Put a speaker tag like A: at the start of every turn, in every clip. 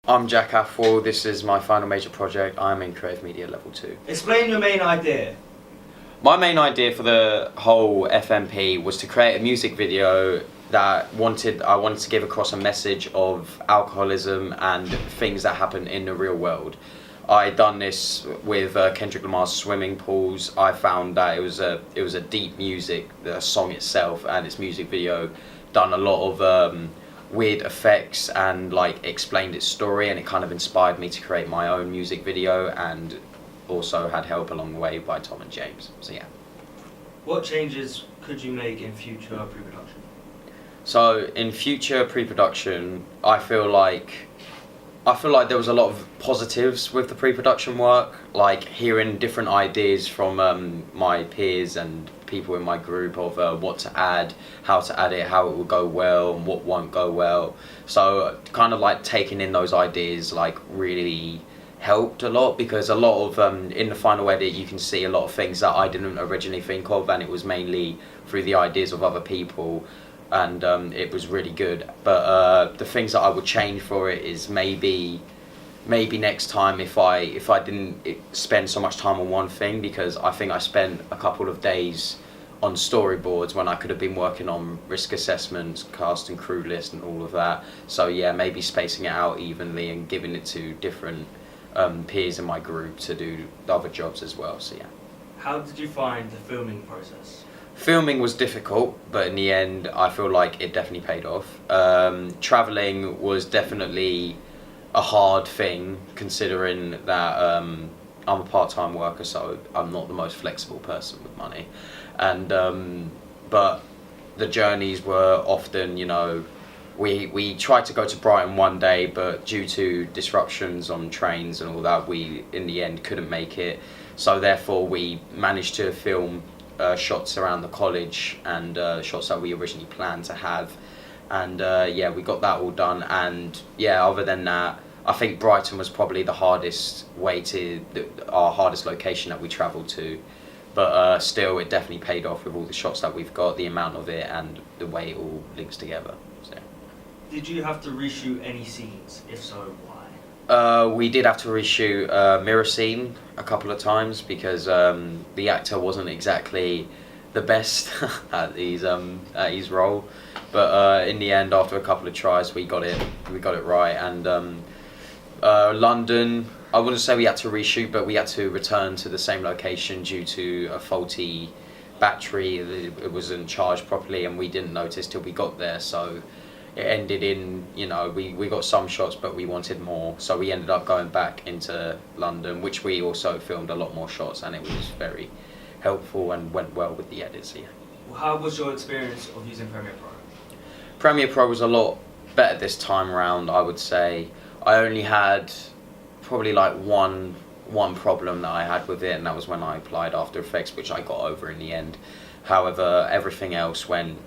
A: I'm Jack Athwell, this is my final major project. I'm in Creative Media Level 2.
B: Explain your main idea.
A: My main idea for the whole FMP was to create a music video that I wanted to give across a message of alcoholism and things that happen in the real world. I done this with Kendrick Lamar's Swimming Pools. I found that it was a deep music, the song itself and its music video done a lot of weird effects and like explained its story, and it kind of inspired me to create my own music video, and also had help along the way by Tom and James. So yeah.
B: What changes could you make in future pre-production?
A: So in future pre-production, I feel like there was a lot of positives with the pre-production work, like hearing different ideas from my peers and people in my group of what to add, how to add it, how it will go well and what won't go well. So kind of like taking in those ideas like really helped a lot, because a lot of in the final edit you can see a lot of things that I didn't originally think of, and it was mainly through the ideas of other people, and it was really good. But the things that I would change for it is maybe next time if I didn't spend so much time on one thing, because I think I spent a couple of days on storyboards when I could have been working on risk assessments, cast and crew list and all of that. So yeah, maybe spacing it out evenly and giving it to different peers in my group to do the other jobs as well. So yeah.
B: How did you find the filming process?
A: Filming was difficult, but in the end I feel like it definitely paid off. Travelling was definitely a hard thing, considering that I'm a part-time worker, so I'm not the most flexible person with money, and but the journeys were often, you know, we tried to go to Brighton one day, but due to disruptions on trains and all that, we in the end couldn't make it. So therefore we managed to film shots around the college and shots that we originally planned to have, and yeah, we got that all done. And yeah, other than that, I think Brighton was probably the hardest our hardest location that we travelled to, but still it definitely paid off with all the shots that we've got, the amount of it and the way it all links together. So.
B: Did you have to reshoot any scenes? If so, why?
A: We did have to reshoot a mirror scene a couple of times, because the actor wasn't exactly the best at his role, but in the end, after a couple of tries, we got it right. And London, I wouldn't say we had to reshoot, but we had to return to the same location due to a faulty battery. It wasn't charged properly, and we didn't notice till we got there. So it ended in, you know, we got some shots, but we wanted more, so we ended up going back into London, which we also filmed a lot more shots, and it was very helpful and went well with the edits. Yeah.
B: How was your experience of using Premiere Pro?
A: Premiere Pro was a lot better this time around, I would say. I only had probably like one problem that I had with it, and that was when I applied After Effects, which I got over in the end. However, everything else went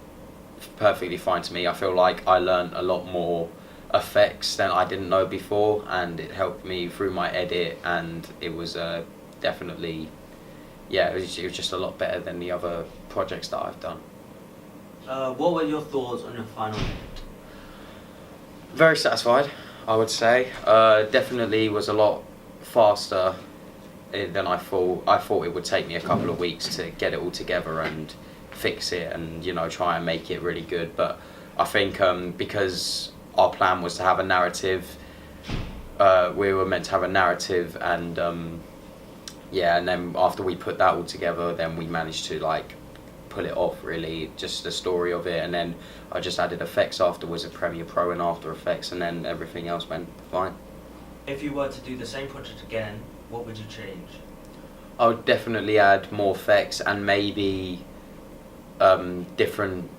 A: perfectly fine to me. I feel like I learned a lot more effects than I didn't know before, and it helped me through my edit, and it was definitely, yeah, it was just a lot better than the other projects that I've done.
B: What were your thoughts on your final edit?
A: Very satisfied, I would say. Definitely was a lot faster than I thought. I thought it would take me a couple of weeks to get it all together and fix it and, you know, try and make it really good. But I think because our plan was to have a narrative, we were meant to have a narrative, and yeah, and then after we put that all together, then we managed to like pull it off, really, just the story of it. And then I just added effects afterwards in Premiere Pro and After Effects, and then everything else went fine.
B: If you were to do the same project again, what would you change?
A: I would definitely add more effects, and maybe different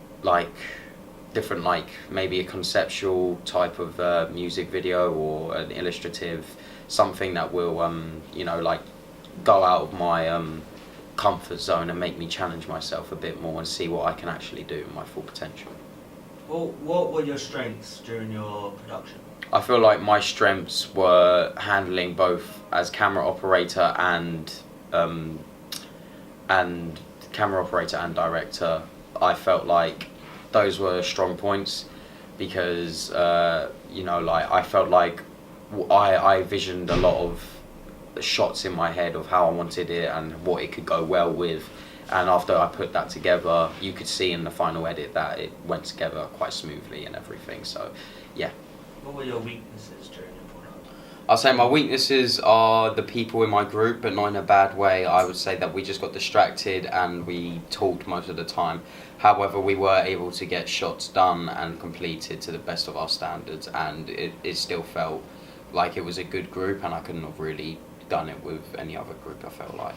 A: maybe a conceptual type of music video, or an illustrative, something that will you know, like go out of my comfort zone and make me challenge myself a bit more and see what I can actually do in my full potential.
B: Well, what were your strengths during your production?
A: I feel like my strengths were handling both as camera operator and director. I felt like those were strong points, because you know, like I felt like I visioned a lot of shots in my head of how I wanted it and what it could go well with. And after I put that together, you could see in the final edit that it went together quite smoothly and everything. So, yeah.
B: What were your weaknesses during your product?
A: I'll say my weaknesses are the people in my group, but not in a bad way. I would say that we just got distracted and we talked most of the time. However, we were able to get shots done and completed to the best of our standards, and it still felt like it was a good group, and I couldn't have really done it with any other group, I felt like.